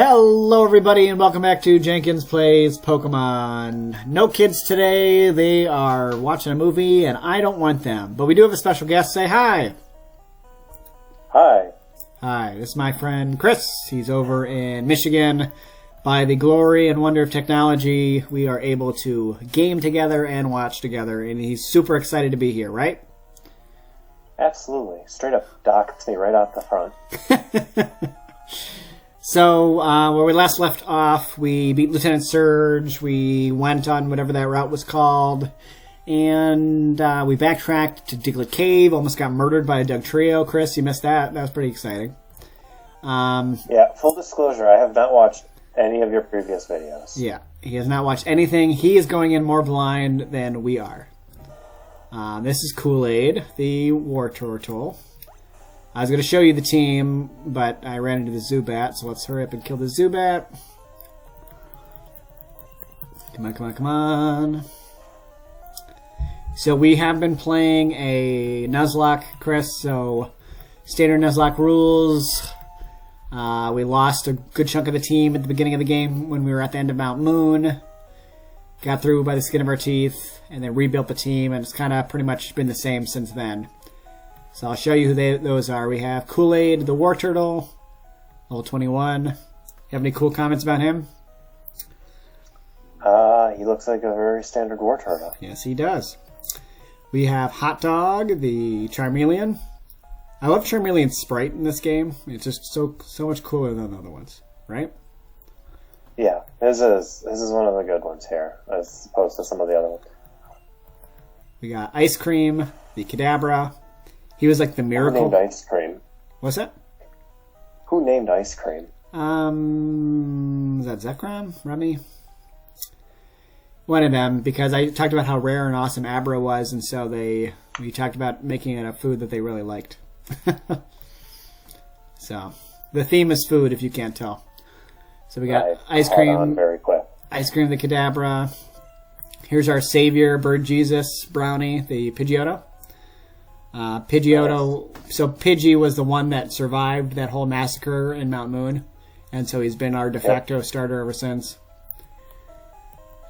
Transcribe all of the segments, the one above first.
Hello everybody and welcome back to Jenkins Plays Pokemon. No kids today, they are watching a movie and I don't want them. But we do have a special guest. Say hi. Hi. Hi, this is my friend Chris. He's over in Michigan. By the glory and wonder of technology, we are able to game together and watch together, and he's super excited to be here, right? Absolutely. Straight up docks me right out the front. So, where we last left off, we beat Lieutenant Surge, we went on whatever that route was called, and we backtracked to Diglett Cave, almost got murdered by a Doug Trio. Chris, you missed that. That was pretty exciting. Yeah, full disclosure, I have not watched any of your previous videos. Yeah, he has not watched anything. He is going in more blind than we are. This is Kool-Aid, the War Turtle. I was going to show you the team, but I ran into the Zubat, so let's hurry up and kill the Zubat. Come on, come on, come on. So we have been playing a Nuzlocke, Chris, so standard Nuzlocke rules. We lost a good chunk of the team at the beginning of the game when we were at the end of Mount Moon. Got through by the skin of our teeth, and then rebuilt the team, and it's kind of pretty much been the same since then. So I'll show you who those are. We have Kool-Aid, the War Turtle, level 21. You have any cool comments about him? He looks like a very standard War Turtle. Yes, he does. We have Hot Dog, the Charmeleon. I love Charmeleon's sprite in this game. It's just so much cooler than the other ones, right? Yeah, this is one of the good ones here, as opposed to some of the other ones. We got Ice Cream, the Kadabra. He was like the miracle. Who named Ice Cream? What's that? Who named Ice Cream? Is that Zekrom? Remy? One of them, because I talked about how rare and awesome Abra was, and so we talked about making it a food that they really liked. So, the theme is food, if you can't tell. So we got Ice Cream, very quick. Ice Cream, the Kadabra. Here's our savior, Bird Jesus, Brownie, the Pidgeotto. Pidgeotto, so Pidgey was the one that survived that whole massacre in Mount Moon, and so he's been our de facto starter ever since.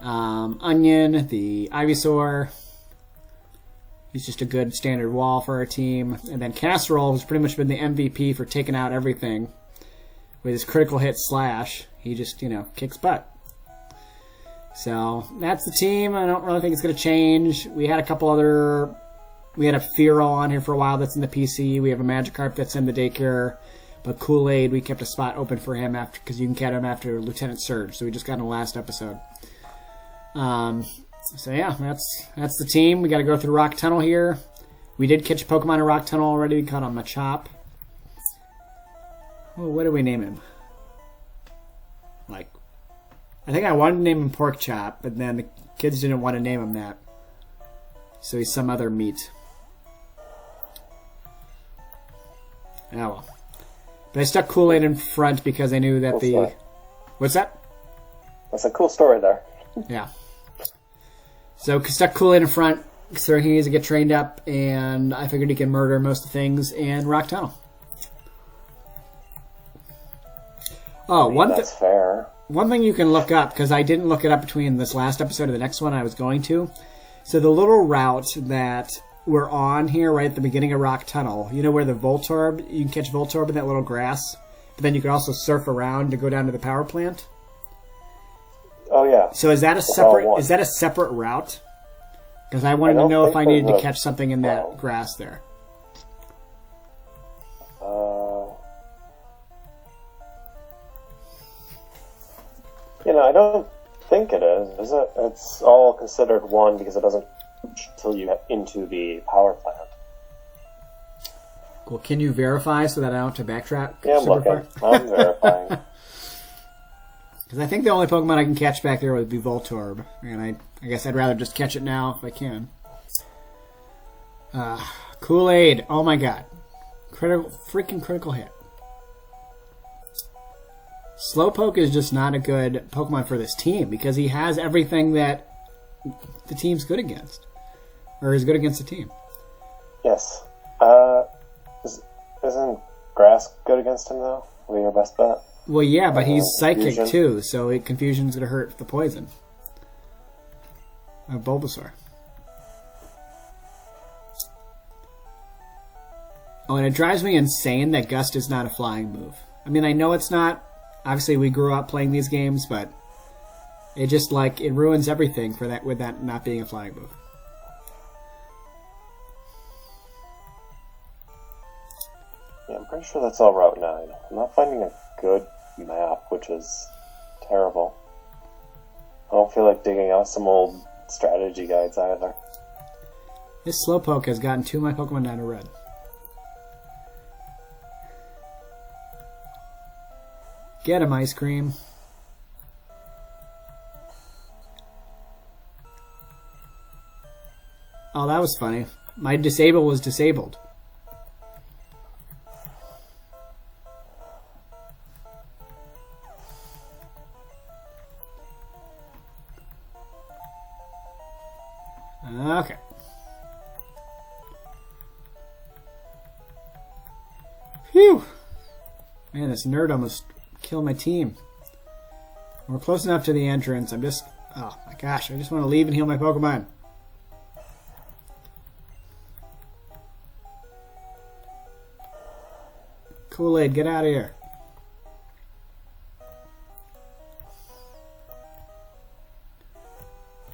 Onion, the Ivysaur. He's just a good standard wall for our team. And then Casserole has pretty much been the MVP for taking out everything with his critical hit slash. He just, kicks butt. So that's the team. I don't really think it's going to change. We had a Fearow on here for a while that's in the PC. We have a Magikarp that's in the daycare. But Kool-Aid, we kept a spot open for him because you can get him after Lieutenant Surge. So we just got in the last episode. So yeah, that's the team. We got to go through Rock Tunnel here. We did catch a Pokemon in Rock Tunnel already. We caught on Machop. Oh, what did we name him? I think I wanted to name him Pork Chop, but then the kids didn't want to name him that. So he's some other meat. Oh well. But I stuck Kool-Aid in front because I knew that story. What's that? That's a cool story there. Yeah. So stuck Kool-Aid in front so he needs to get trained up, and I figured he can murder most of the things in Rock Tunnel. Oh, that's fair. One thing you can look up, because I didn't look it up between this last episode and the next one I was going to. So the little route that we're on here right at the beginning of Rock Tunnel, you know where the Voltorb, you can catch Voltorb in that little grass, but then you can also surf around to go down to the power plant? Oh yeah. So is that a separate route? Because I wanted to know if I needed to catch something in that grass there. I don't think it is it? It's all considered one because it doesn't until you get into the power plant. Cool. Can you verify so that I don't have to backtrack? Yeah, I'm looking. I'm verifying. Because I think the only Pokemon I can catch back there would be Voltorb. And I guess I'd rather just catch it now if I can. Kool-Aid. Oh my god. Freaking critical hit. Slowpoke is just not a good Pokemon for this team because he has everything that the team's good against. Or is good against the team. Yes. Isn't grass good against him, though? Will be your best bet? Well, yeah, but he's psychic Confusion. too, so confusion's gonna hurt the poison of Bulbasaur. Oh, and it drives me insane that Gust is not a flying move. I mean, I know it's not. Obviously, we grew up playing these games, but it just it ruins everything for that with that not being a flying move. Yeah, I'm pretty sure that's all Route 9. I'm not finding a good map, which is terrible. I don't feel like digging out some old strategy guides either. This Slowpoke has gotten 2 of my Pokemon down to red. Get him, Ice Cream. Oh, that was funny. My disable was disabled. Okay. Phew. Man, this nerd almost killed my team. We're close enough to the entrance. I'm just... Oh my gosh, I just want to leave and heal my Pokemon. Kool-Aid, get out of here.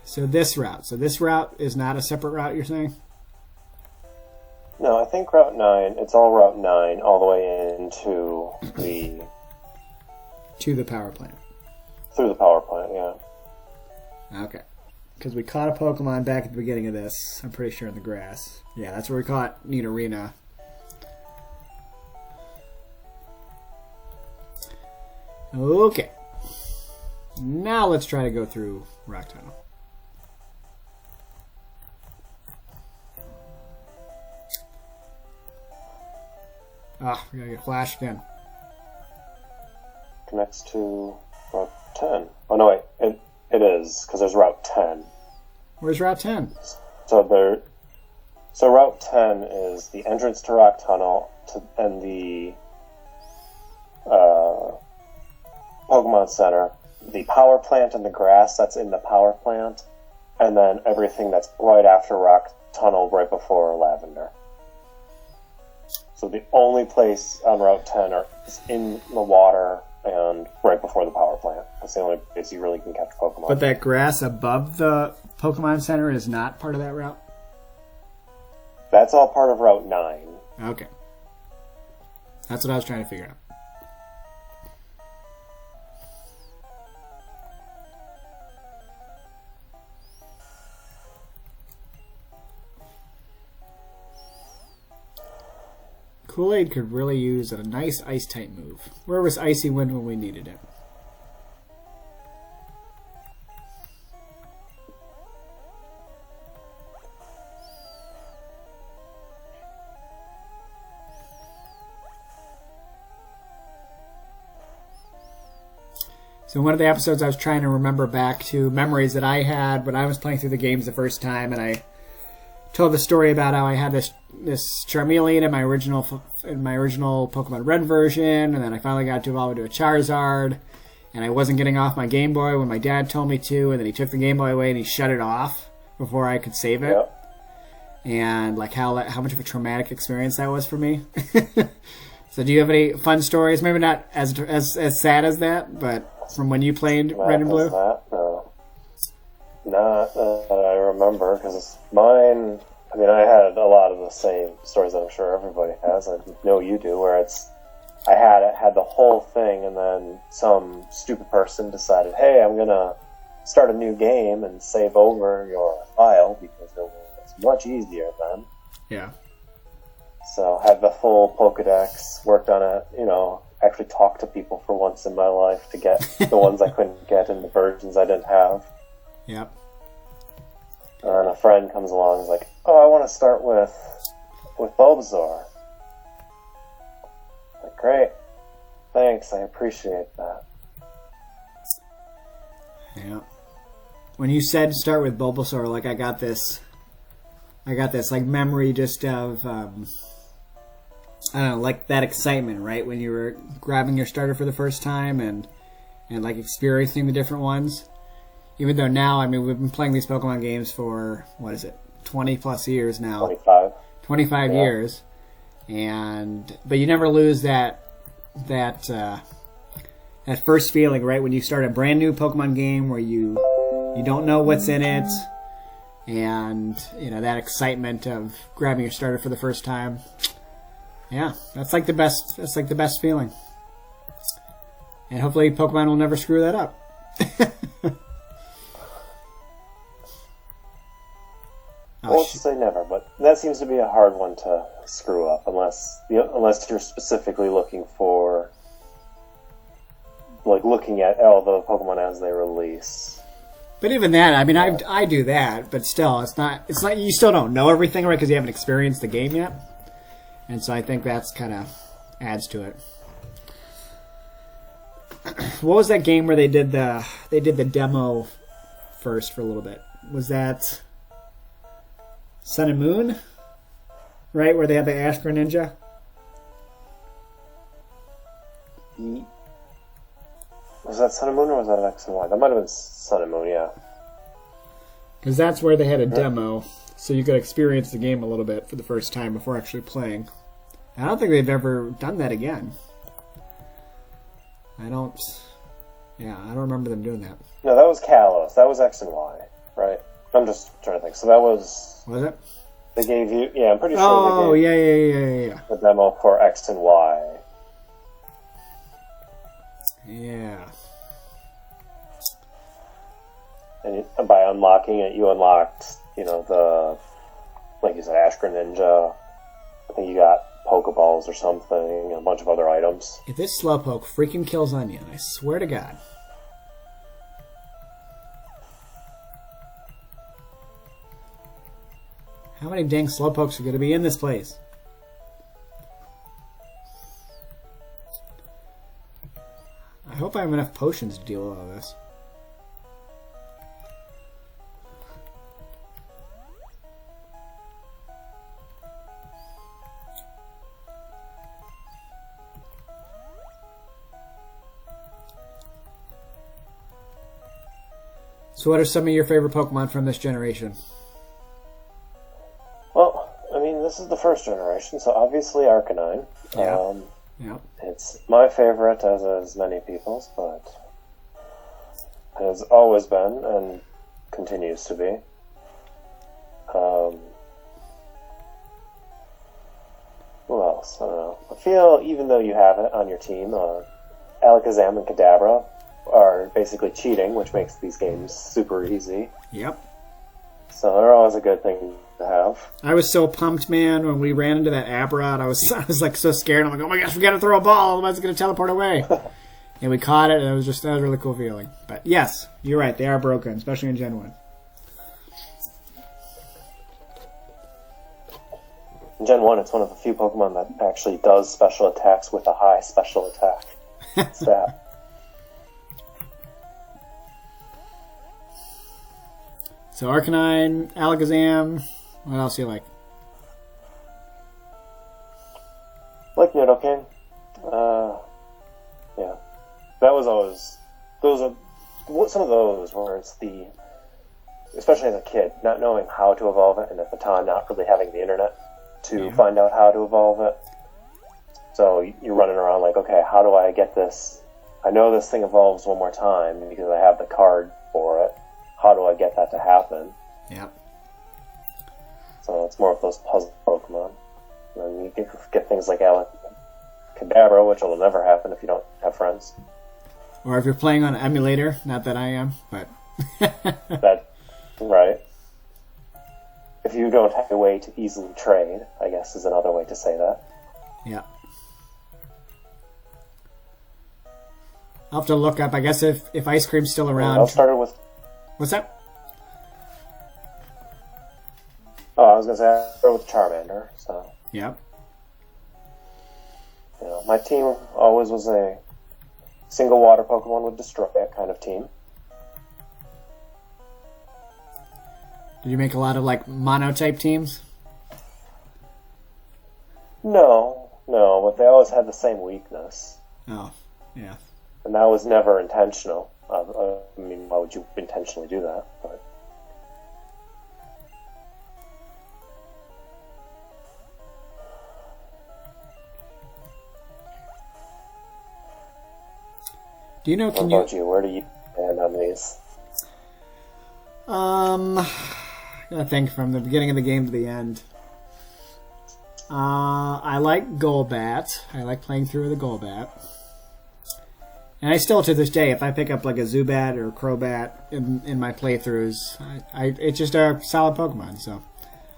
So this route is not a separate route, you're saying? No, I think Route 9, it's all Route 9 all the way into the... To the power plant. Through the power plant, yeah. Okay. Because we caught a Pokemon back at the beginning of this. I'm pretty sure in the grass. Yeah, that's where we caught Nidorina. Okay. Now let's try to go through Rock Tunnel. Ah, we gotta get Flash again. Connects to Route 10. Oh, no, wait. It is, because there's Route 10. Where's Route 10? So Route 10 is the entrance to Rock Tunnel and the Pokemon Center, the power plant and the grass that's in the power plant, and then everything that's right after Rock Tunnel, right before Lavender. So the only place on Route 10 is in the water and right before the power plant. That's the only place you really can catch Pokemon. But that grass above the Pokemon Center is not part of that route? That's all part of Route 9. Okay. That's what I was trying to figure out. Kool-Aid could really use a nice Ice-type move. Where was Icy Wind when we needed it? So in one of the episodes I was trying to remember back to memories that I had when I was playing through the games the first time, and I told the story about how I had this Charmeleon in my original Pokemon Red version, and then I finally got to evolve into a Charizard, and I wasn't getting off my Game Boy when my dad told me to, and then he took the Game Boy away and he shut it off before I could save it. Yep. And like how much of a traumatic experience that was for me. So do you have any fun stories? Maybe not as sad as that, but from when you played Red and Blue? No. Not that I remember, because mine, I mean, I had a lot of the same stories that I'm sure everybody has. I know you do, where I had the whole thing, and then some stupid person decided, hey, I'm going to start a new game and save over your file, because it was much easier then. Yeah. So I had the full Pokedex, worked on it, actually talked to people for once in my life to get the ones I couldn't get in the versions I didn't have. Yep. And a friend comes along and is like, oh, I want to start with Bulbasaur. Like, great. Thanks, I appreciate that. Yeah. When you said start with Bulbasaur, like I got this like memory just of I don't know, like that excitement, right? When you were grabbing your starter for the first time and like experiencing the different ones. Even though now, I mean, we've been playing these Pokemon games for, 20 plus years now. 25. 25 years. But you never lose that first feeling, right? When you start a brand new Pokemon game where you don't know what's in it, and that excitement of grabbing your starter for the first time. Yeah, that's like the best feeling. And hopefully Pokemon will never screw that up. I won't say never, but that seems to be a hard one to screw up unless you're specifically looking at all the Pokemon as they release. But even that, I mean, I do that, but still, it's not. You still don't know everything, right? Because you haven't experienced the game yet, and so I think that's kind of adds to it. What was that game where they did the demo first for a little bit? Was that Sun and Moon? Right, where they had the Ash Greninja? Was that Sun and Moon or was that X and Y? That might have been Sun and Moon, yeah. Because that's where they had a demo, so you could experience the game a little bit for the first time before actually playing. I don't think they've ever done that again. I don't remember them doing that. No, that was Kalos. That was X and Y, right? I'm just trying to think. So that was... Was it? They gave you... Yeah, I'm pretty sure they gave yeah. The demo for X and Y. Yeah. And by unlocking it, you unlocked, the... Like you said, Ash Greninja. I think you got Pokeballs or something, and a bunch of other items. If this Slowpoke freaking kills Onion, I swear to God. How many dang Slowpokes are going to be in this place? I hope I have enough potions to deal with all this. So what are some of your favorite Pokemon from this generation? Well, I mean, this is the first generation, so obviously Arcanine. Yeah. It's my favorite, as many people's, but it has always been and continues to be. Who else? I don't know. I feel, even though you have it on your team, Alakazam and Kadabra are basically cheating, which makes these games super easy. Yep. So they're always a good thing to have. I was so pumped, man, when we ran into that Aberrod. I was like so scared. I'm like, oh my gosh, we got to throw a ball, otherwise it's going to teleport away. And we caught it, and that was a really cool feeling. But yes, you're right, they are broken, especially in Gen 1. In Gen 1, it's one of the few Pokemon that actually does special attacks with a high special attack stat. So Arcanine, Alakazam, what else do you like? Like Nidoking. Yeah. That was always... some of those where it's especially as a kid, not knowing how to evolve it, and at the time not really having the internet to find out how to evolve it. So you're running around like, okay, how do I get this? I know this thing evolves one more time because I have the card for it. How do I get that to happen? Yep. So it's more of those puzzle Pokemon. And then you get things like Kadabra, which will never happen if you don't have friends. Or if you're playing on an emulator, not that I am, but... Right. If you don't have a way to easily trade, I guess is another way to say that. Yeah. I'll have to look up, I guess if Ice Cream's still around... I'll start with... What's that? Oh, I was going to say, I started with Charmander, so... Yep. My team always was a single water Pokemon would destroy it kind of team. Did you make a lot of, mono-type teams? No. No, but they always had the same weakness. Oh, yeah. And that was never intentional. I mean, why would you intentionally do that? But Do you know? What about you? Where do you stand on these? I gotta think from the beginning of the game to the end. I like Golbat. I like playing through the Golbat. And I still, to this day, if I pick up like a Zubat or a Crobat in my playthroughs, it's just a solid Pokemon. So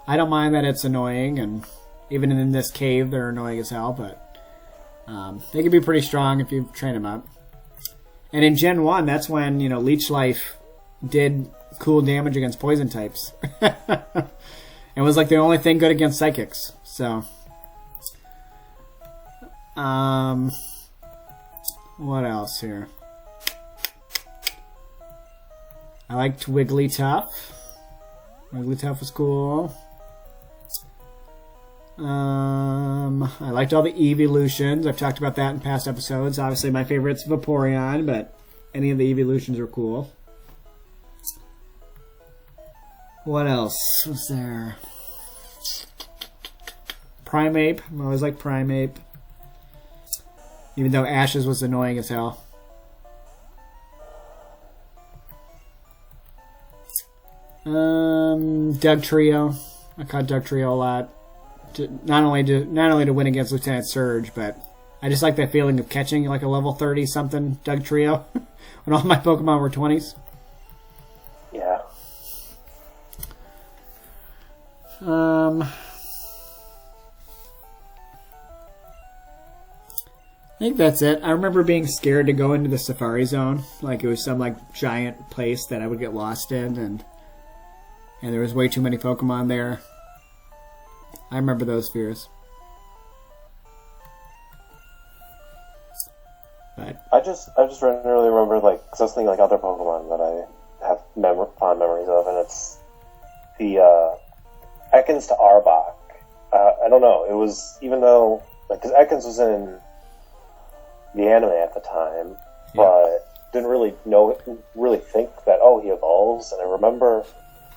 I don't mind that it's annoying, and even in this cave, they're annoying as hell, but they can be pretty strong if you train them up. And in Gen 1, that's when, Leech Life did cool damage against poison types. It was like the only thing good against psychics. So, what else here? I liked Wigglytuff. Wigglytuff was cool. I liked all the evolutions. I've talked about that in past episodes. Obviously, my favorite's Vaporeon, but any of the evolutions are cool. What else was there? Primeape. I always liked Primeape. Even though Ash's was annoying as hell. Doug Trio. I caught Doug Trio a lot. Not only to win against Lieutenant Surge, but I just like that feeling of catching like a level 30 something Doug Trio when all my Pokemon were 20s. Yeah. I think that's it. I remember being scared to go into the Safari Zone, like it was some like giant place that I would get lost in, and there was way too many Pokemon there. I remember those fears. But I just really remember, like, because I was thinking like other Pokemon that I have fond memories of, and it's the Ekans to Arbok. I don't know. It was, even though, like, because Ekans was in the anime at the time, but didn't really think that, he evolves. And I remember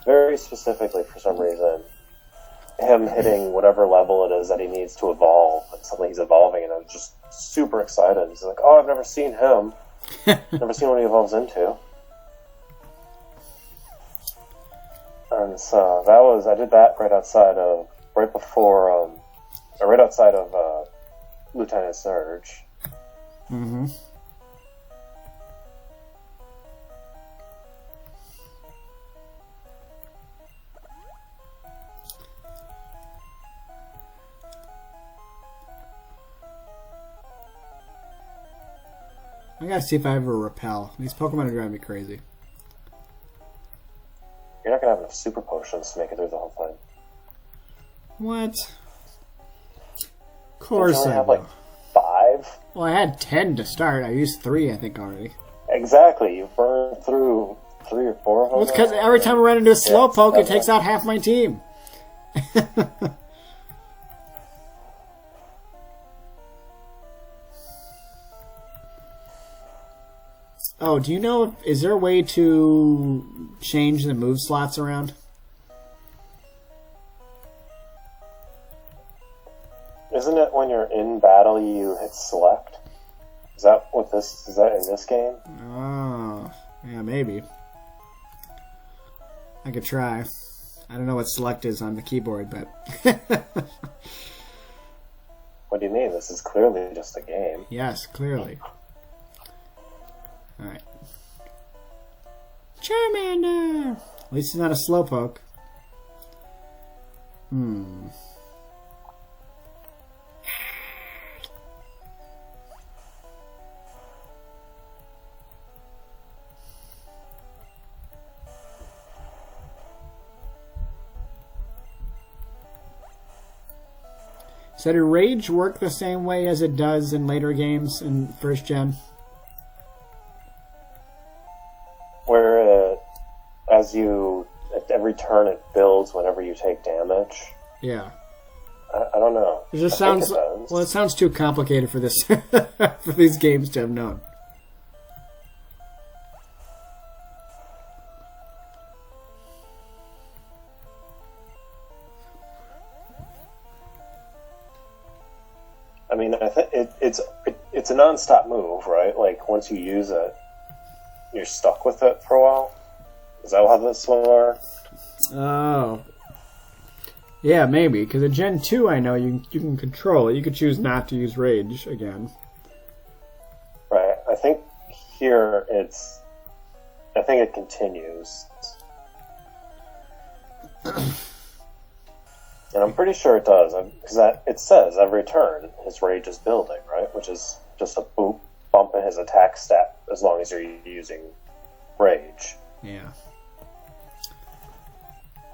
very specifically, for some reason, him hitting whatever level it is that he needs to evolve, and suddenly he's evolving, and I was just super excited. He's like, I've never seen him. Never seen what he evolves into. And so I did that right outside of Lieutenant Surge. Mm-hmm. I gotta see if I ever repel. These Pokemon are driving me crazy. You're not gonna have enough super potions to make it through the whole thing. What? Of course Did you only I have will. like 5? Well, I had 10 to start. I used 3, I think, already. Exactly. You burned through 3 or 4 of them. Well, it's because every time I run into a Slowpoke, it takes out half my team. Oh, do you know, is there a way to change the move slots around? Isn't it when you're in battle you hit select? Is that in this game? Oh, yeah, maybe. I could try. I don't know what select is on the keyboard, but... What do you mean? This is clearly just a game. Yes, clearly. Alright. Charmander! At least it's not a Slowpoke. So did Rage work the same way as it does in later games in first gen? Where at every turn it builds whenever you take damage. Yeah. I don't know. It just I think sounds it does. well. It sounds too complicated for this for these games to have known. I mean, I think it's a non-stop move, right? Like once you use it, you're stuck with it for a while. Is that how this one works? Oh, yeah, maybe because in Gen 2, I know you can control it. You could choose not to use rage again. Right. I think here I think it continues. And I'm pretty sure it does, because it says every turn his rage is building, right? Which is just a bump in his attack stat as long as you're using rage. Yeah.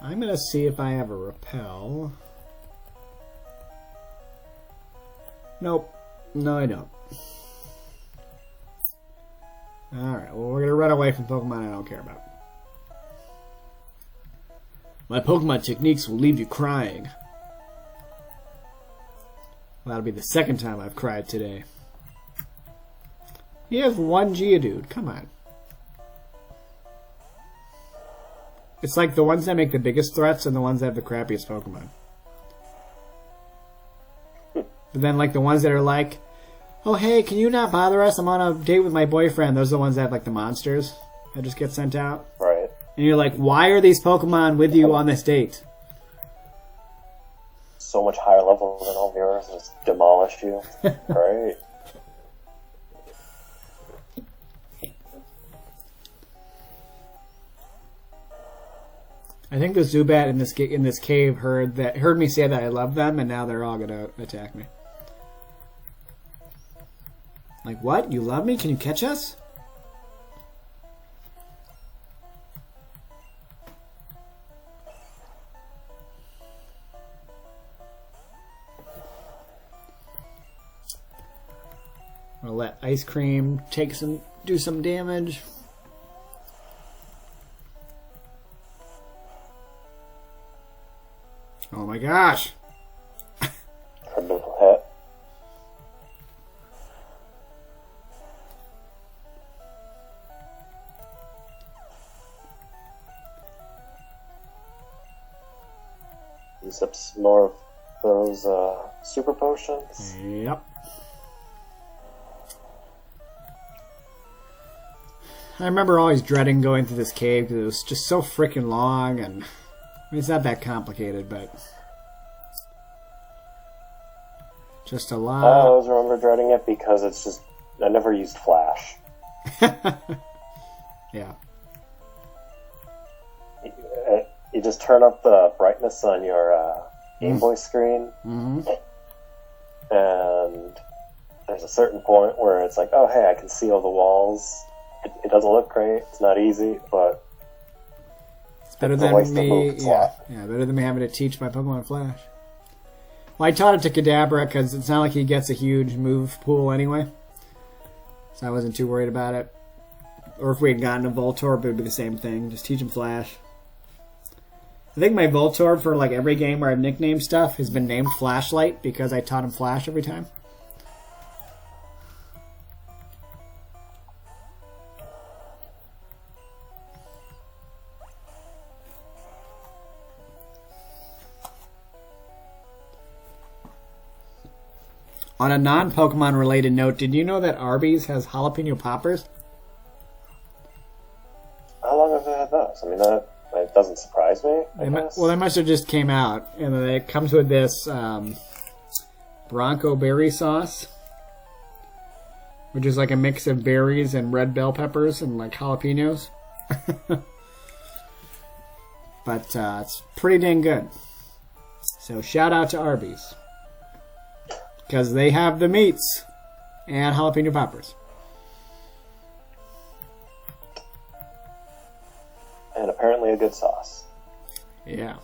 I'm gonna see if I have a repel. Nope. No, I don't. Alright, well, we're gonna run away from Pokemon I don't care about. My Pokemon techniques will leave you crying. Well, that'll be the second time I've cried today. He has one Geodude. Come on. It's like the ones that make the biggest threats and the ones that have the crappiest Pokemon. But then, like, the ones that are like, oh, hey, can you not bother us? I'm on a date with my boyfriend. Those are the ones that have, like, the monsters that just get sent out. Right. And you're like, why are these Pokemon with you on this date? So much higher level than all of yours, just demolish you. Right. I think the Zubat in this cave heard me say that I love them, and now they're all gonna attack me. Like, what? You love me? Can you catch us? I'm gonna let Ice Cream do some damage. Oh my gosh! Critical hit. Use up some more of those super potions. Yep. I remember always dreading going through this cave because it was just so freaking long, and I mean, it's not that complicated, but just a lot. I always remember dreading it because it's just I never used Flash. Yeah. You just turn up the brightness on your Game Boy screen, Mm-hmm. and there's a certain point where it's like, oh hey, I can see all the walls. It doesn't look great. It's not easy, but It's better it's a than waste of me. move Yeah, slot. yeah, better than me having to teach my Pokemon Flash. Well, I taught it to Kadabra because it's not like he gets a huge move pool anyway, so I wasn't too worried about it. Or if we had gotten a Voltorb, it would be the same thing. Just teach him Flash. I think my Voltorb for like every game where I've nicknamed stuff has been named Flashlight because I taught him Flash every time. On a non-Pokemon related note, did you know that Arby's has jalapeno poppers? How long have they had those? I mean, that doesn't surprise me. I guess. Well, they must have just came out, and it comes with this Bronco berry sauce, which is like a mix of berries and red bell peppers and like jalapenos. But it's pretty dang good. So shout out to Arby's. Because they have the meats and jalapeno poppers. And apparently a good sauce. Yeah.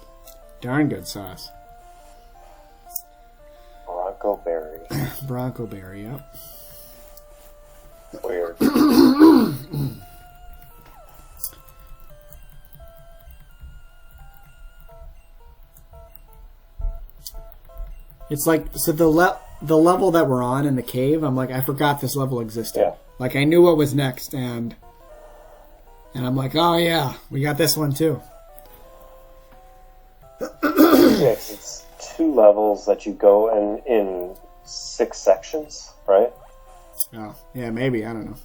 Darn good sauce. Bronco berry. Bronco berry, yep. Weird. It's like, so the level that we're on in the cave, I'm like, I forgot this level existed. Yeah. Like, I knew what was next, and I'm like, oh yeah, we got this one too. Yes, it's 2 levels that you go in 6 sections, right? Oh, yeah, maybe, I don't know.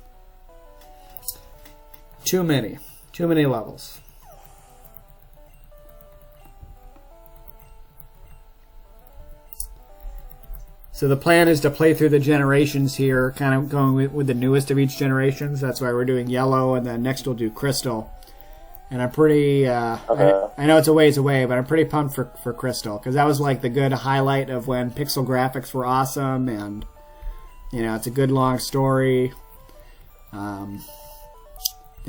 Too many levels. So the plan is to play through the generations here, kind of going with the newest of each generations. That's why we're doing yellow, and then next we'll do crystal. And I'm pretty, Okay. I know it's a ways away, but I'm pretty pumped for crystal, because that was like the good highlight of when pixel graphics were awesome, and, you know, it's a good long story. The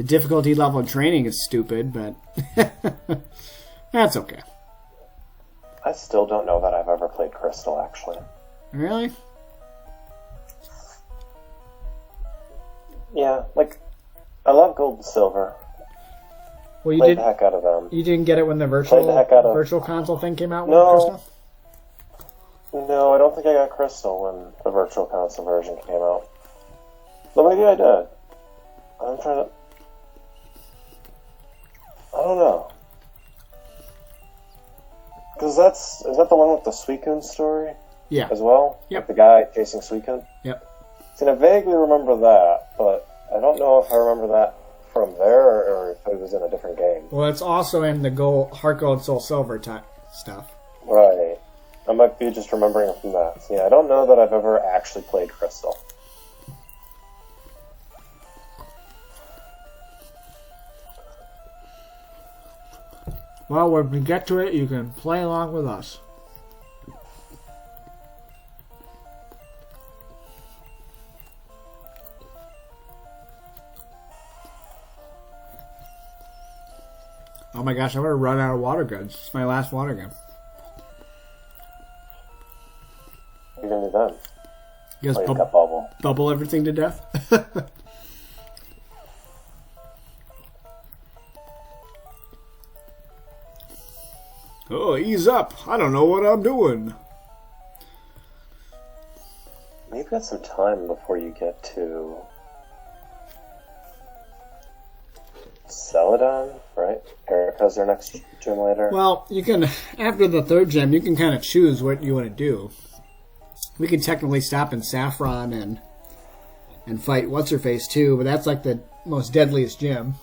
difficulty level in training is stupid, but that's okay. I still don't know that I've ever played Crystal, actually. Really? Yeah, like, I love Gold and Silver. Well, you Played the heck out of them. You didn't get it when the Played the heck out of- virtual console thing came out? No. With Crystal? No, I don't think I got Crystal when the Virtual Console version came out. But maybe I did. I'm trying to... I don't know. Because is that the one with the Suicune story? Yeah. As well? Yep. Like the guy chasing Suicune? Yep. See, I vaguely remember that, but I don't know if I remember that from there or if it was in a different game. Well, it's also in the Heart Gold, Soul Silver type stuff. Right. I might be just remembering it from that. So, yeah, I don't know that I've ever actually played Crystal. Well, when we get to it, you can play along with us. Oh my gosh, I'm going to run out of water guns. It's my last water gun. What are you going to do then? You guys Oh, you got bubble. bubble everything to death? Oh, ease up. I don't know what I'm doing. You've got some time before you get to Celadon, right? Erica's their next gym later. Well, you can, after the 3rd gem, you can kind of choose what you want to do. We can technically stop in Saffron and fight What's-Her-Face too, but that's like the most deadliest gym.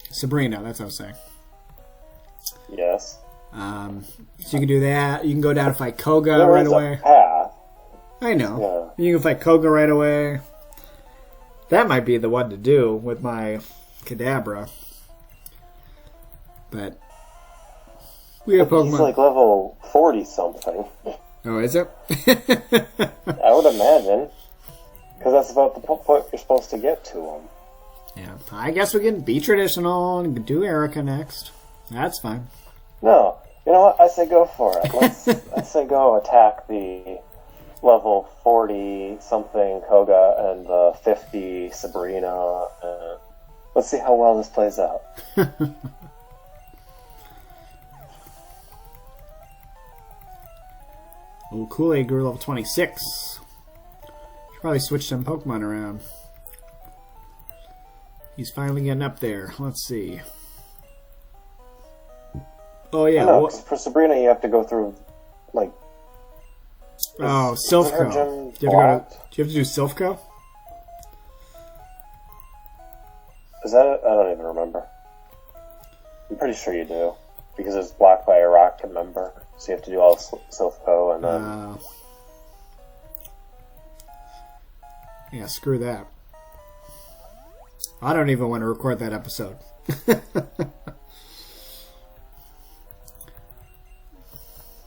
Sabrina, that's what I was saying. Yes. So you can do that. You can go down and fight Koga There right is away. a path. I know. Yeah. You can fight Koga right away. That might be the one to do with my Kadabra. But we have Pokemon. He's like level 40 something. Oh, is it? I would imagine. Because that's about the point you're supposed to get to him. Yeah. I guess we can be traditional and do Erica next. That's fine. No. You know what? I say go for it. I say go attack the level 40 something Koga and the 50 Sabrina. Let's see how well this plays out. Oh, Kool-Aid grew level 26. Should probably switch some Pokemon around. He's finally getting up there. Let's see. Oh, yeah. No, 'cause for Sabrina you have to go through, like... Oh, isn't her Silphco. gym Do you have to do Silphco? Is that it? I don't even remember. I'm pretty sure you do. Because it's blocked by a rock member. So you have to do all Silphco and then... Yeah, screw that. I don't even want to record that episode.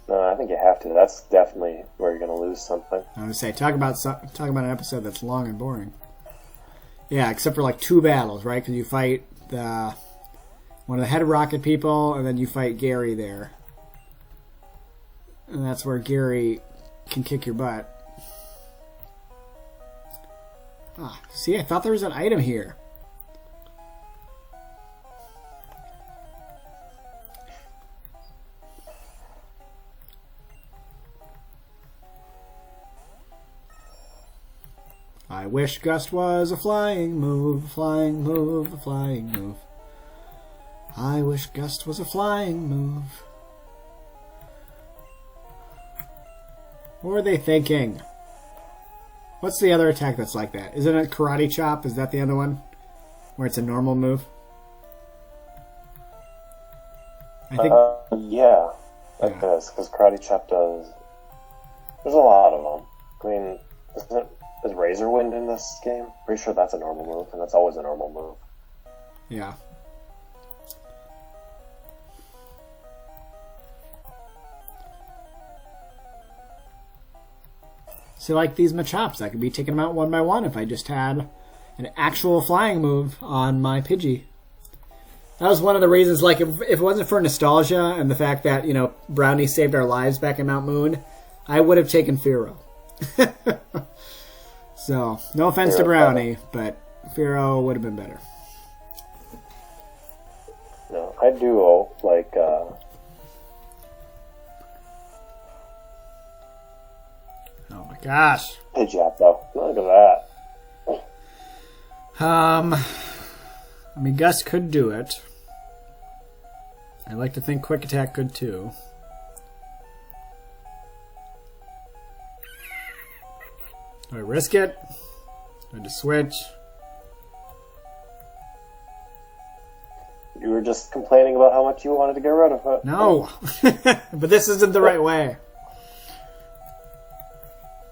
No, I think you have to. That's definitely where you're going to lose something. I was going to say, talk about an episode that's long and boring. Yeah, except for like 2 battles, right? Because you fight one of the head rocket people, and then you fight Gary there. And that's where Gary can kick your butt. Ah, see, I thought there was an item here. wish Gust was a flying move, flying move, a flying move. I wish Gust was a flying move. What were they thinking? What's the other attack that's like that? Isn't it Karate Chop? Is that the other one? Where it's a normal move? I think. Yeah, that does, because Karate Chop does. There's a lot of them. I mean, is Razor Wind in this game? Pretty sure that's a normal move, and that's always a normal move. Yeah. So like these Machops, I could be taking them out one by one if I just had an actual flying move on my Pidgey. That was one of the reasons, like, if it wasn't for nostalgia and the fact that, you know, Brownie saved our lives back in Mount Moon, I would have taken Fearow. So, no offense to Brownie, but Fearow would have been better. No, I do like, Oh my gosh. Pidgeot, though. Look at that. I mean, Gus could do it. I'd like to think Quick Attack could too. Do I risk it? Do I just switch? You were just complaining about how much you wanted to get rid of it. No! But this isn't the right way.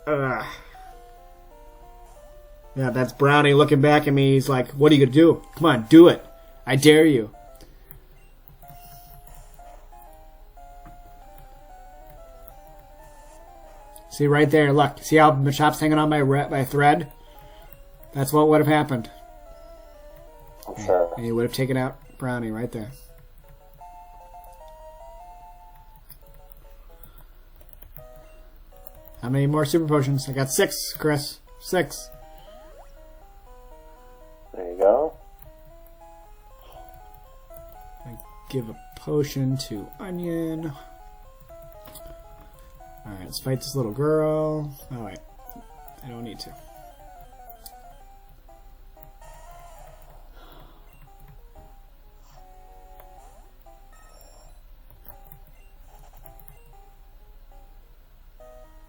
Ugh. Yeah, that's Brownie looking back at me. He's like, what are you going to do? Come on, do it. I dare you. See right there, look. See how Machop's hanging on my thread? That's what would have happened. I'm sure. And he would have taken out Brownie right there. How many more super potions? I got 6, Chris. 6. There you go. I give a potion to Onion. Alright, let's fight this little girl. Oh, wait. I don't need to.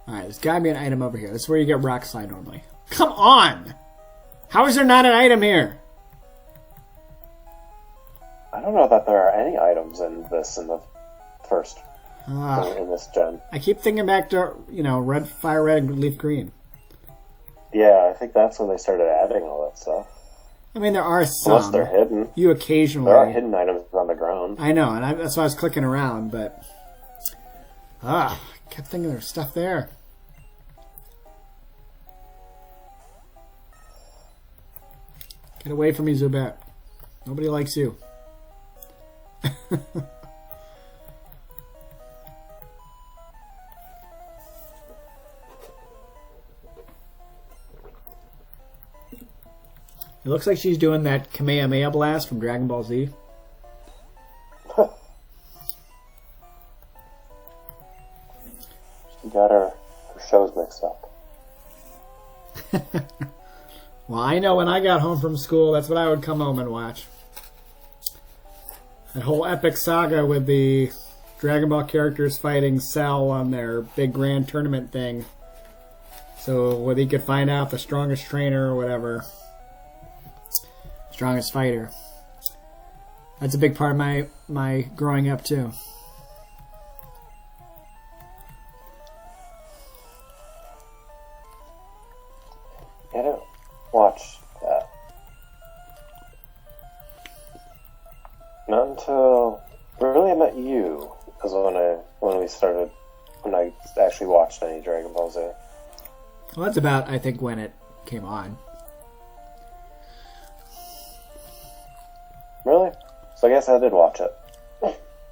Alright, there's gotta be an item over here. This is where you get Rock Slide normally. Come on! How is there not an item here? I don't know that there are any items in the first in this gen. I keep thinking back to, you know, Fire Red and Leaf Green. Yeah, I think that's when they started adding all that stuff. I mean, there are some. Unless they're hidden. You occasionally. There are hidden items on the ground. I know, and that's why I was clicking around, but... I kept thinking there was stuff there. Get away from me, Zubat. Nobody likes you. It looks like she's doing that Kamehameha Blast from Dragon Ball Z. She got her shows mixed up. Well, I know when I got home from school, that's what I would come home and watch. That whole epic saga with the Dragon Ball characters fighting Cell on their big grand tournament thing. So whether he could find out the strongest trainer or whatever. Strongest fighter. That's a big part of my growing up too. I don't watch that. Not until really I met you, because when I actually watched any Dragon Ball Z. Well, that's about, I think, when it came on. Really? So I guess I did watch it.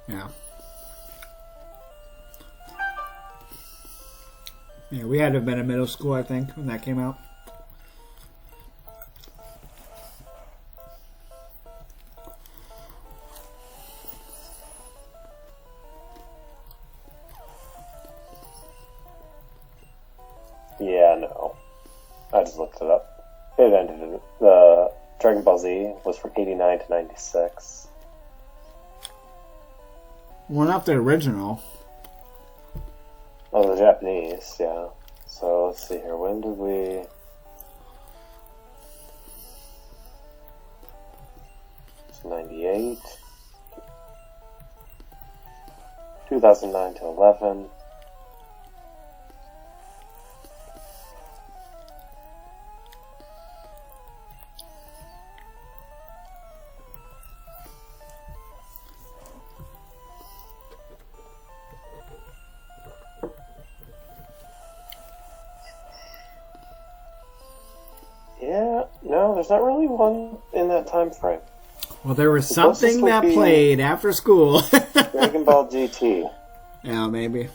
Yeah. Yeah, we had to have been in middle school, I think, when that came out. Yeah, no. I just looked it up. it ended in the Dragon Ball Z was from 89 to 96. Well, not the original. Oh, the Japanese, yeah. So let's see here. When did we? It's 98. 2009 to 11. Yeah, no, there's not really one in that time frame. Well, there was something that played after school. Dragon Ball GT. Yeah, maybe.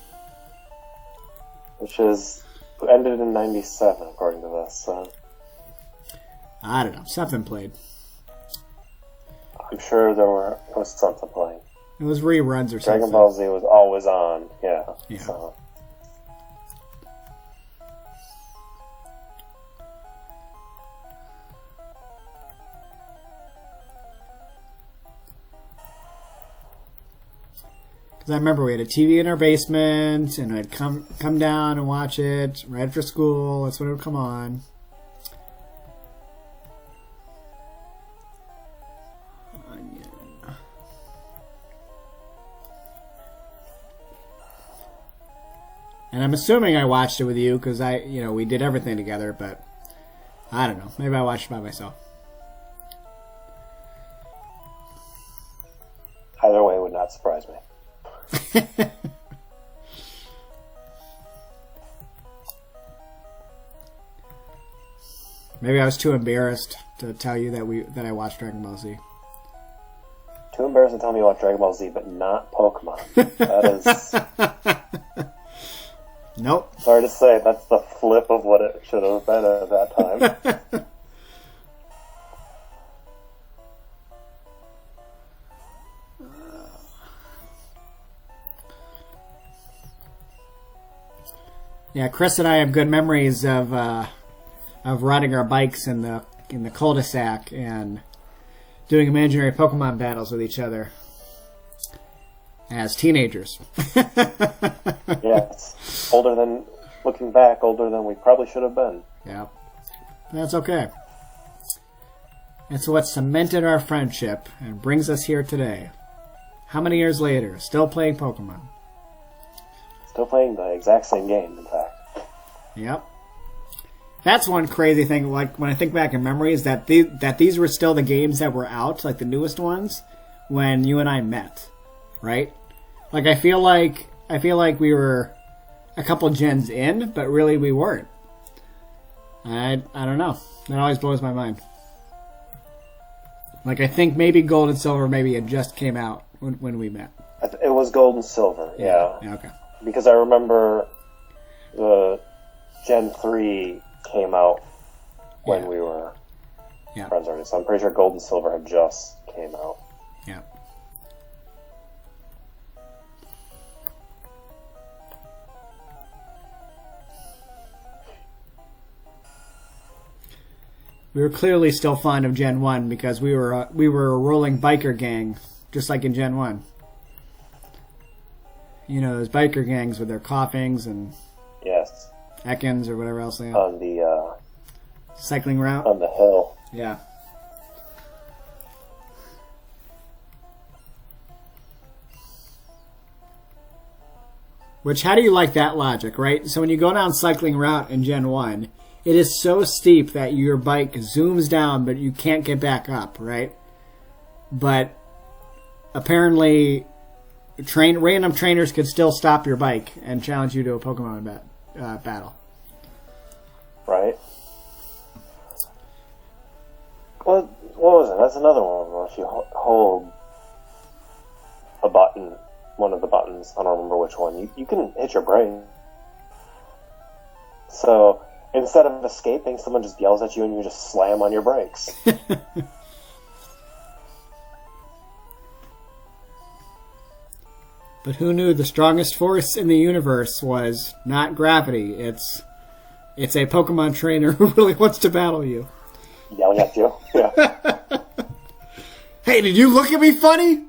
Which ended in 97, according to this. So. I don't know. Something played. I'm sure there was something playing. It was reruns or something. Dragon Ball Z was always on, yeah. So. Because I remember we had a TV in our basement, and I'd come down and watch it right after school. That's when it would come on. And I'm assuming I watched it with you because we did everything together, but I don't know. Maybe I watched it by myself. Either way would not surprise me. Maybe I was too embarrassed to tell you that I watched Dragon Ball Z. Too embarrassed to tell me you watched Dragon Ball Z, but not Pokemon. That is... Nope. Sorry to say, that's the flip of what it should have been at that time. Yeah, Chris and I have good memories of riding our bikes in the cul-de-sac and doing imaginary Pokemon battles with each other as teenagers. Yes. Looking back, older than we probably should have been. Yeah. That's okay. It's what cemented our friendship and brings us here today. How many years later? Still playing Pokemon. Still playing the exact same game, in fact. Yep. That's one crazy thing, like, when I think back in memories, that these were still the games that were out, like the newest ones, when you and I met. Right? Like, I feel like we were a couple gens in, but really we weren't. I don't know. That always blows my mind. Like, I think maybe Gold and Silver maybe it just came out when we met. It was Gold and Silver, yeah. Okay. Because I remember the Gen 3 came out when we were friends already. So I'm pretty sure Gold and Silver had just came out. Yeah. We were clearly still fond of Gen 1 because we were a rolling biker gang, just like in Gen 1. You know, those biker gangs with their coughings and yes, Ekans or whatever else they have. On the cycling route. On the hill. Yeah. Which, how do you like that logic, right? So when you go down cycling route in Gen 1, it is so steep that your bike zooms down, but you can't get back up, right? But apparently, random trainers could still stop your bike and challenge you to a Pokemon battle. Right. Well, what was it? That's another one where if you hold a button, one of the buttons, I don't remember which one, you can hit your brain. So instead of escaping, someone just yells at you and you just slam on your brakes. But who knew the strongest force in the universe was not gravity? It's a Pokemon trainer who really wants to battle you. yelling at you. Yeah. Hey, did you look at me funny?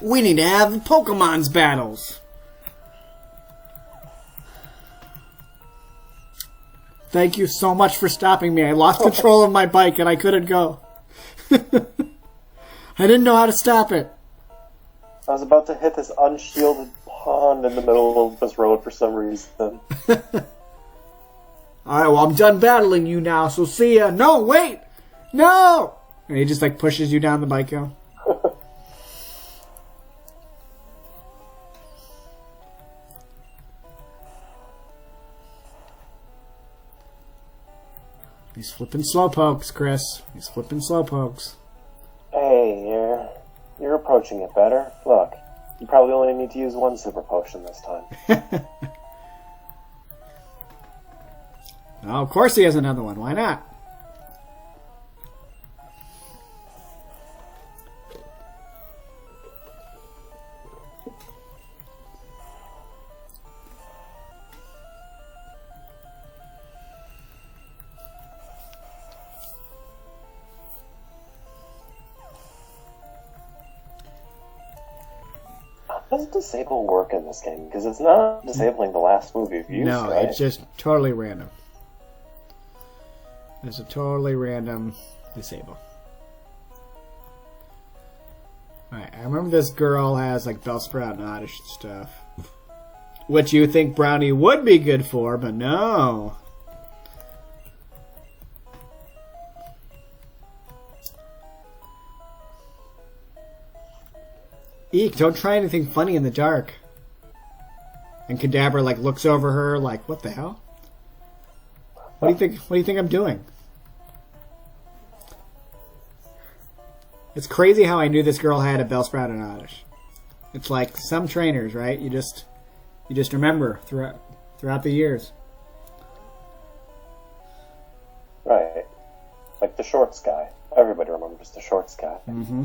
We need to have Pokemon's battles. Thank you so much for stopping me. I lost control of my bike and I couldn't go. I didn't know how to stop it. I was about to hit this unshielded pond in the middle of this road for some reason. Alright, well, I'm done battling you now, so see ya. No, wait! No! And he just, like, pushes you down the bike hill. He's flipping slowpokes, Chris. He's flipping slowpokes. Hey, you're approaching it better. Look, you probably only need to use one super potion this time. Oh, of course he has another one. Why not? How does disable work in this game? Because it's not disabling the last move you've used, No, right? it's just totally random. It's a totally random disable. Alright, I remember this girl has like Bellsprout and Oddish and stuff. Which you think Brownie would be good for, but no. Eek, don't try anything funny in the dark. And Kadabra like looks over her like, what the hell? What do you think I'm doing? It's crazy how I knew this girl had a Bellsprout and Oddish. It's like some trainers, right? You just remember throughout the years. Right. Like the shorts guy. Everybody remembers the shorts guy. Mm-hmm.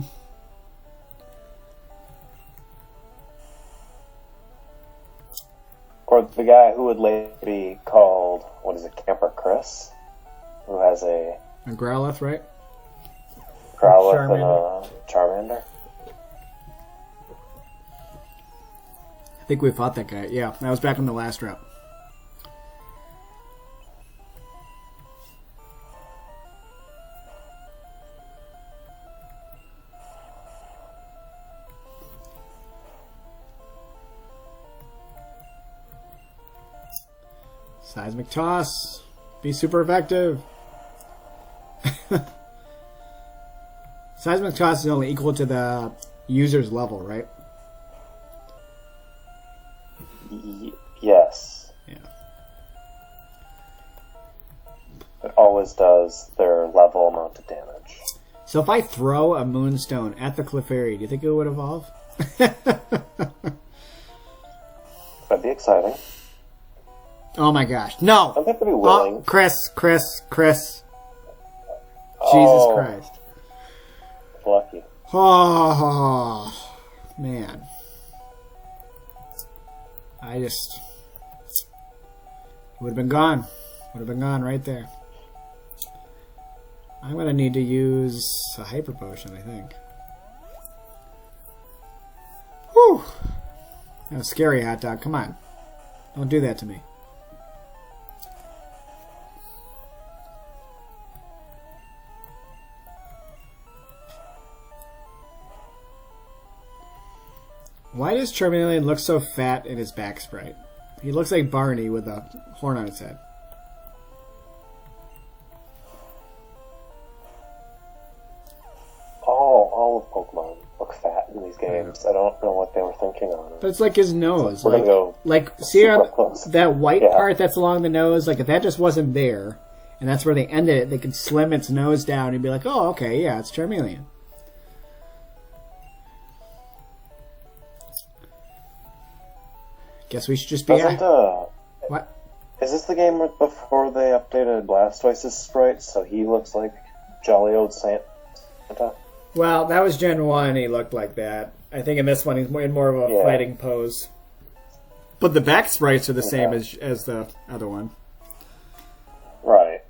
Or the guy who would later be called, what is it, Camper Chris? Who has a Growlithe, right? Growlithe and a Charmander. I think we fought that guy. Yeah, that was back in the last route. Seismic Toss. Be super effective. Seismic Toss is only equal to the user's level, right? Yes. Yeah. It always does their level amount of damage. So if I throw a Moonstone at the Clefairy, do you think it would evolve? That'd be exciting. Oh my gosh. No! I'm not going to be willing. Oh, Chris. Jesus Oh. Christ. Lucky. Oh, man. Would have been gone. Would have been gone right there. I'm going to need to use a Hyper Potion, I think. Whew. That was scary, Hot Dog. Come on. Don't do that to me. Why does Charmeleon look so fat in his back sprite? He looks like Barney with a horn on his head. All of Pokemon look fat in these games. I don't know what they were thinking on it. But it's like his nose. We're gonna go see super on close. that white Yeah. part that's along the nose, like if that just wasn't there, and that's where they ended it, they could slim its nose down and be like, oh, okay, yeah, it's Charmeleon. Guess we should just be... What? Is this the game before they updated Blastoise's sprite so he looks like jolly old Santa? Well, that was Gen 1, he looked like that. I think in this one he's in more of a fighting pose. But the back sprites are the same as the other one. Right.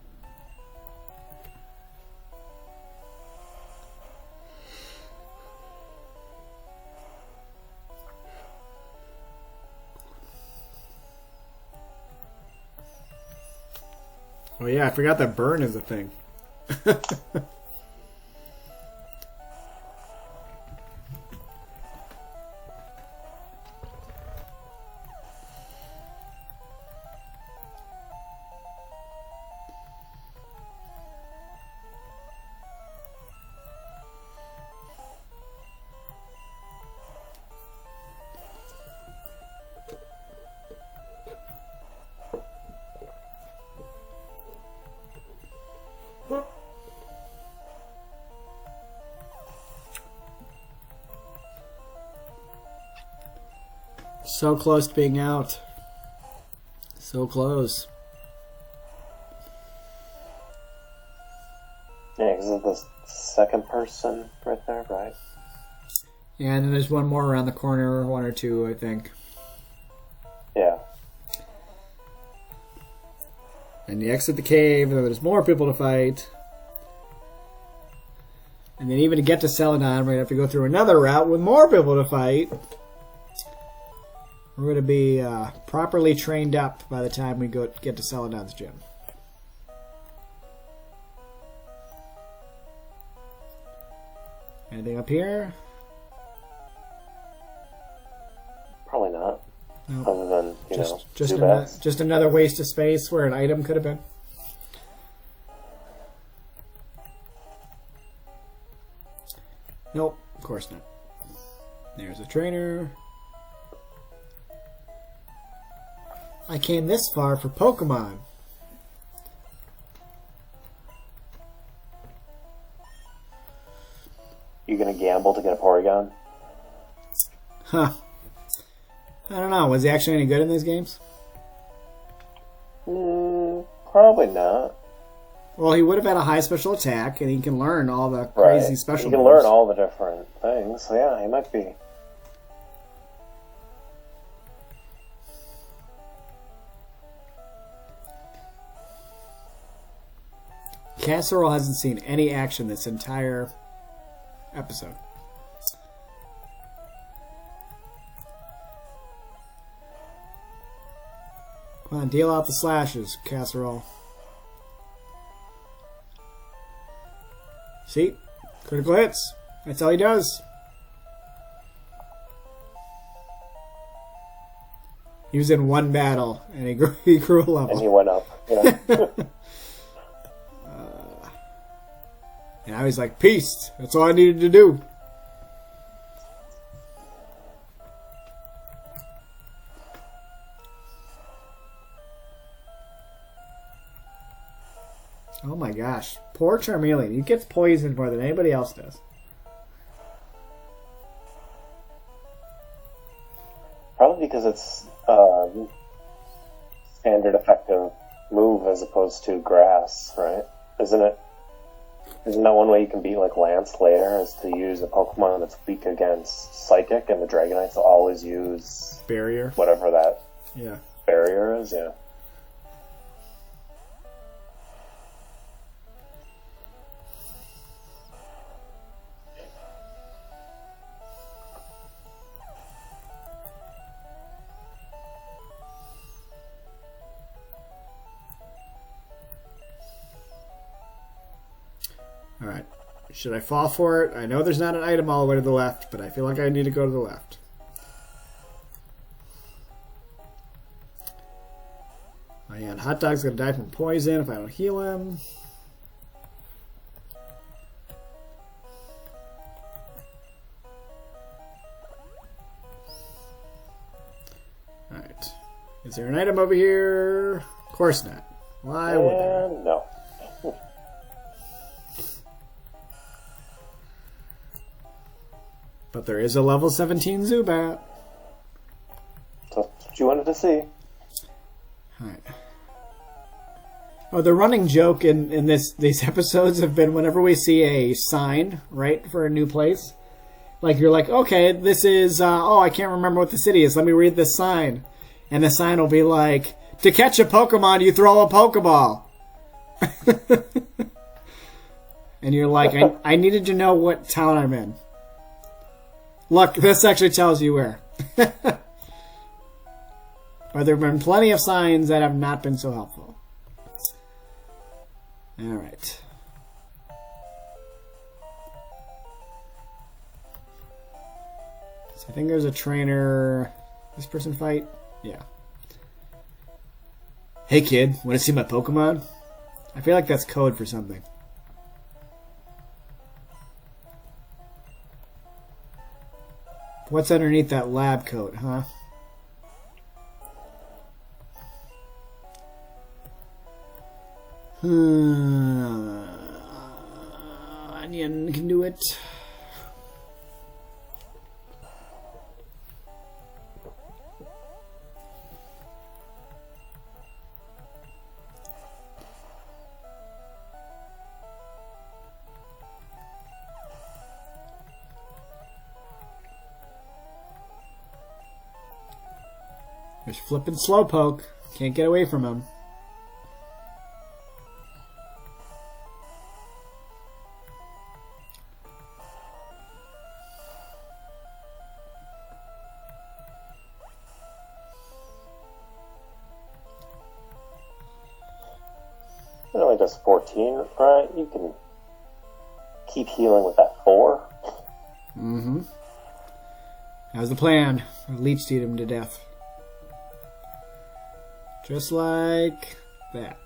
Oh yeah, I forgot that burn is a thing. So close to being out. So close. Yeah, because of the second person right there, right? Yeah, and then there's one more around the corner, one or two, I think. Yeah. And you exit the cave, and there's more people to fight. And then even to get to Celadon, we're going to have to go through another route with more people to fight. We're going to be properly trained up by the time we get to Celadon's gym. Anything up here? Probably not. Nope. Other than, just another waste of space where an item could have been. Nope, of course not. There's a trainer. I came this far for Pokemon. You gonna gamble to get a Porygon? Huh. I don't know. Was he actually any good in these games? Probably not. Well, he would have had a high special attack, and he can learn all the crazy special moves. He can learn all the different things. So yeah, he might be. Casserole hasn't seen any action this entire episode. Come on, deal out the slashes, Casserole. See? Critical hits. That's all he does. He was in one battle, and he grew a level. And he went up. Yeah. And I was like, peace. That's all I needed to do. Oh my gosh. Poor Charmeleon. He gets poisoned more than anybody else does. Probably because it's standard effective move as opposed to grass, right? Isn't it? Isn't that one way you can beat like Lance later, is to use a Pokemon that's weak against Psychic, and the Dragonites will always use Barrier. Whatever that Yeah. barrier is, yeah. Alright. Should I fall for it? I know there's not an item all the way to the left, but I feel like I need to go to the left. Oh yeah, and Hot Dog's gonna die from poison if I don't heal him. Alright. Is there an item over here? Of course not. Why would there? No. But there is a level 17 Zubat. So that's what you wanted to see. Alright. Oh, the running joke in these episodes have been whenever we see a sign, right, for a new place, like you're like, okay, this is, I can't remember what the city is. Let me read this sign. And the sign will be like, to catch a Pokemon, you throw a Pokeball. And you're like, I needed to know what town I'm in. Look, this actually tells you where. But there have been plenty of signs that have not been so helpful. Alright. So I think there's a trainer. This person fight? Yeah. Hey kid, want to see my Pokemon? I feel like that's code for something. What's underneath that lab coat, huh? Onion can do it. There's flippin' Slowpoke. Can't get away from him. It only does 14, right? You can keep healing with that 4. Mm-hmm. That was the plan. Leech eat him to death. Just like that.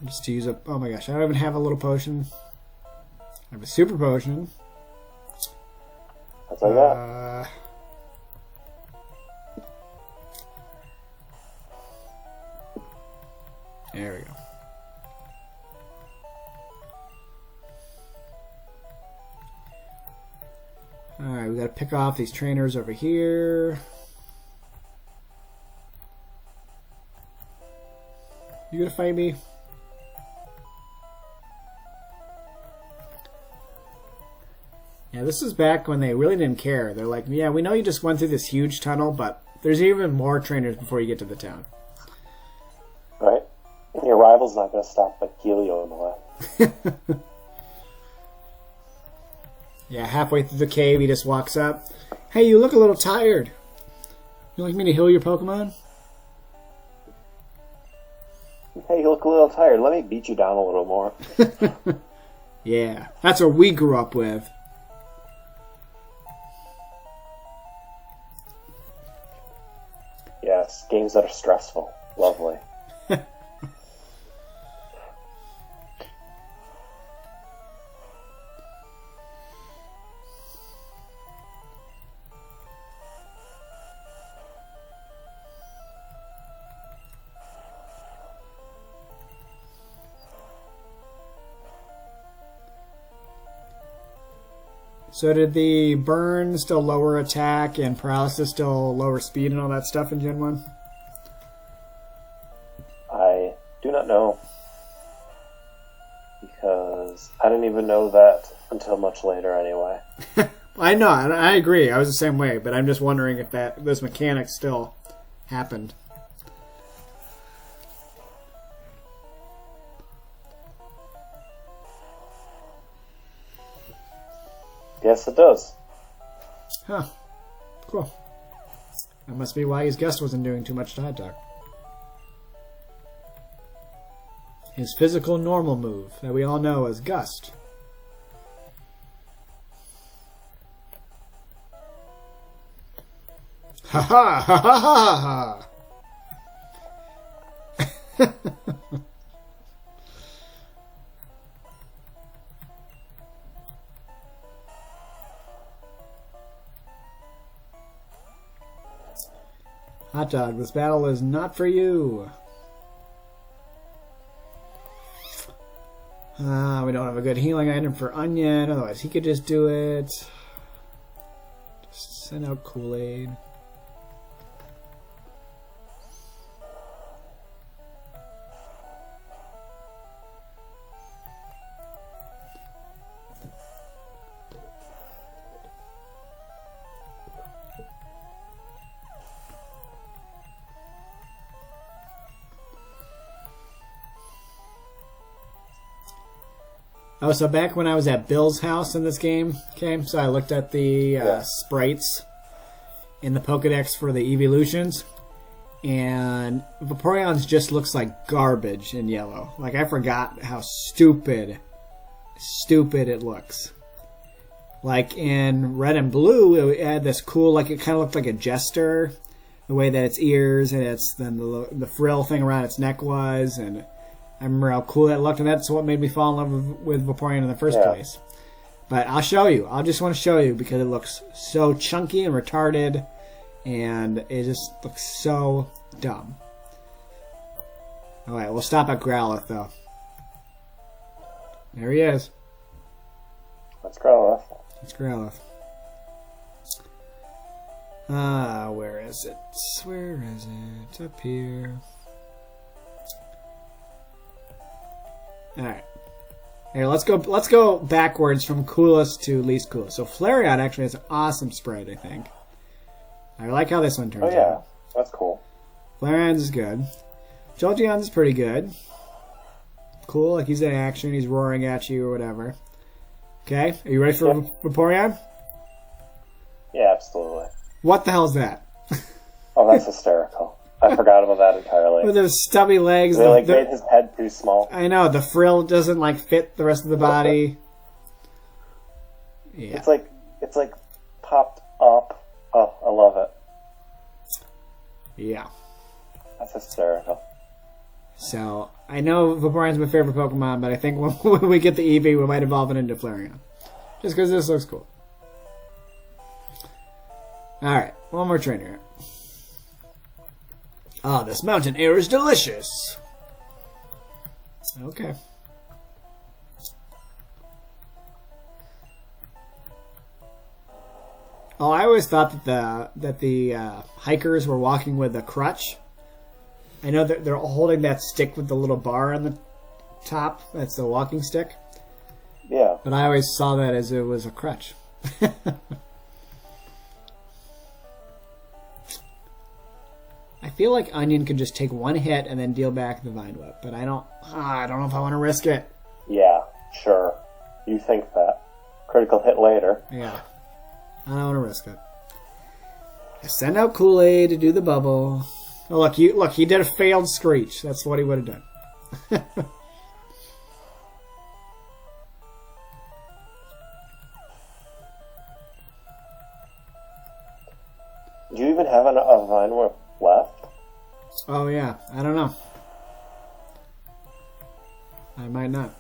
Just to use up. Oh my gosh, I don't even have a little potion. I have a super potion. That's like that. There we go. Alright, we gotta pick off these trainers over here. You gonna fight me? Yeah, this is back when they really didn't care. They're like, yeah, we know you just went through this huge tunnel, but there's even more trainers before you get to the town. Right? And your rival's not gonna stop but Helio in the way. Yeah, halfway through the cave, he just walks up. Hey, you look a little tired. You like me to heal your Pokemon? Hey, you look a little tired. Let me beat you down a little more. Yeah, that's what we grew up with. Yes, games that are stressful. Lovely. So did the burn still lower attack and paralysis still lower speed and all that stuff in Gen 1? I do not know. Because I didn't even know that until much later anyway. I know, I agree. I was the same way, but I'm just wondering if those mechanics still happened. Yes, it does. Huh. Cool. That must be why his guest wasn't doing too much side talk. His physical normal move that we all know as Gust. Ha ha ha ha ha ha! Hot dog, this battle is not for you. We don't have a good healing item for Onion, otherwise he could just do it. Just send out Kool-Aid. Oh, so back when I was at Bill's house in this game, okay, so I looked at the sprites in the Pokedex for the evolutions, and Vaporeon's just looks like garbage in yellow. Like, I forgot how stupid it looks. Like, in red and blue, it had this cool, like, it kind of looked like a jester, the way that its ears and its then the frill thing around its neck was, and I remember how cool that looked, and that's what made me fall in love with Vaporeon in the first place. But I'll show you. I just want to show you because it looks so chunky and retarded, and it just looks so dumb. Alright, we'll stop at Growlithe, though. There he is. Let's Growlithe. It's Growlithe. Where is it? Where is it? Up here. Alright. Here, let's go backwards from coolest to least coolest. So Flareon actually has an awesome sprite, I think. I like how this one turns out. Oh yeah, that's cool. Flareon's is good. Jolteon's pretty good. Cool, like he's in action, he's roaring at you or whatever. Okay, are you ready for Vaporeon? Yeah, absolutely. What the hell is that? Oh, that's hysterical. I forgot about that entirely. With those stubby legs. They made his head too small. I know, the frill doesn't fit the rest of the body. Yeah. It's like popped up. Oh, I love it. Yeah. That's hysterical. So, I know Vaporeon's my favorite Pokemon, but I think when we get the Eevee, we might evolve it into Flareon. Just because this looks cool. Alright, one more trainer. Ah, this mountain air is delicious. Okay. Oh, I always thought that the hikers were walking with a crutch. I know that they're holding that stick with the little bar on the top. That's the walking stick. Yeah. But I always saw that as it was a crutch. I feel like Onion could just take one hit and then deal back the Vine Whip, but I don't know if I want to risk it. Yeah, sure. You think that. Critical hit later. Yeah. I don't want to risk it. Send out Kool-Aid to do the bubble. Oh, look, he did a failed Screech. That's what he would have done. Do you even have a Vine Whip left? Oh, yeah. I don't know. I might not.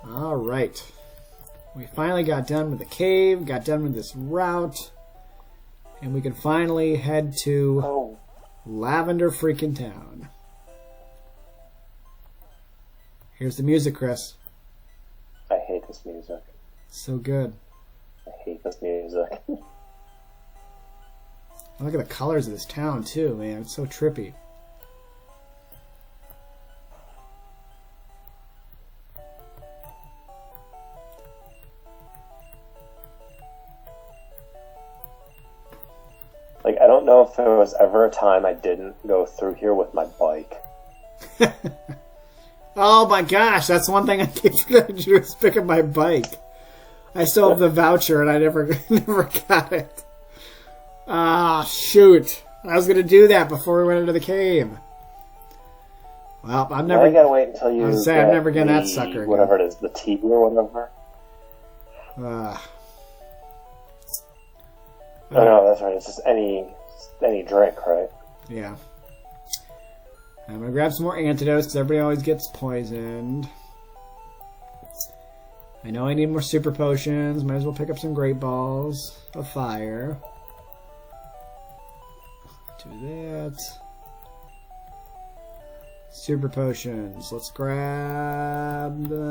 Alright. We finally got done with the cave, got done with this route, and we can finally head to Lavender freaking Town. Here's the music, Chris. I hate this music. So good. I hate this music. Look at the colors of this town, too, man. It's so trippy. Like, I don't know if there was ever a time I didn't go through here with my bike. Oh my gosh, that's one thing I keep forgetting to do is pick up my bike. I still have the voucher and I never got it. Ah, shoot. I was going to do that before we went into the cave. Well, I'm never... Now you gotta wait until you I'm never getting that sucker again. Whatever it is, the tea or whatever. Oh no, that's right. It's just any drink, right? Yeah. I'm going to grab some more antidotes because everybody always gets poisoned. I know I need more super potions. Might as well pick up some great balls of fire. Do that. Super potions. Let's grab that.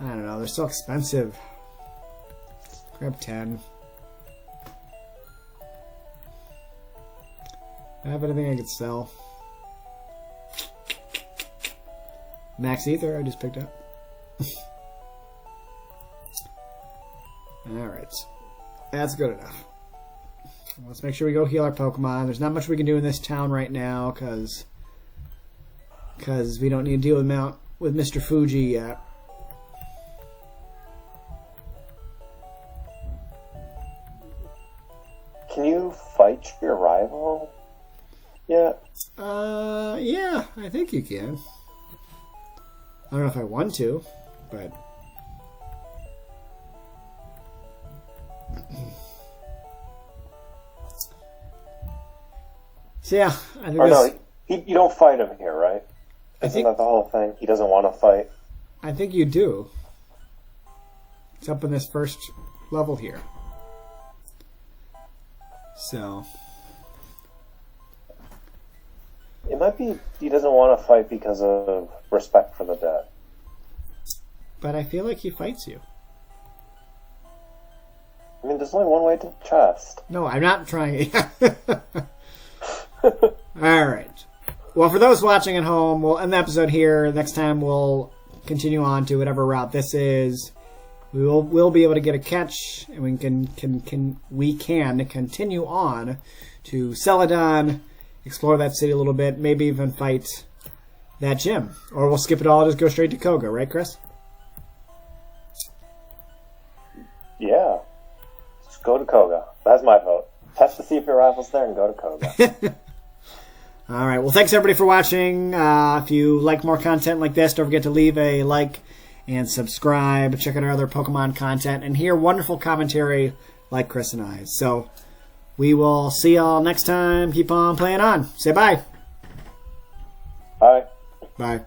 I don't know. They're so expensive. Grab 10. Do I have anything I could sell? Max Ether I just picked up. Alright. That's good enough. Let's make sure we go heal our Pokemon. There's not much we can do in this town right now because we don't need to deal with Mr. Fuji yet. Can you fight your rival yet? Yeah, I think you can. I don't know if I want to, but... So yeah, I think no, you don't fight him here, right? Isn't that the whole thing? He doesn't want to fight? I think you do. It's up in this first level here. So... It might be he doesn't want to fight because of respect for the dead. But I feel like he fights you. I mean, there's only one way to chest. No, I'm not trying. Alright. Well, for those watching at home, we'll end the episode here. Next time we'll continue on to whatever route this is. We'll be able to get a catch, and we can continue on to Celadon, explore that city a little bit, maybe even fight that gym. Or we'll skip it all and just go straight to Koga, right, Chris? Yeah. Just go to Koga. That's my vote. Test to see if your rival's there and go to Koga. All right. Well, thanks, everybody, for watching. If you like more content like this, don't forget to leave a like and subscribe. Check out our other Pokemon content and hear wonderful commentary like Chris and I. So we will see y'all next time. Keep on playing on. Say bye. Bye. Bye.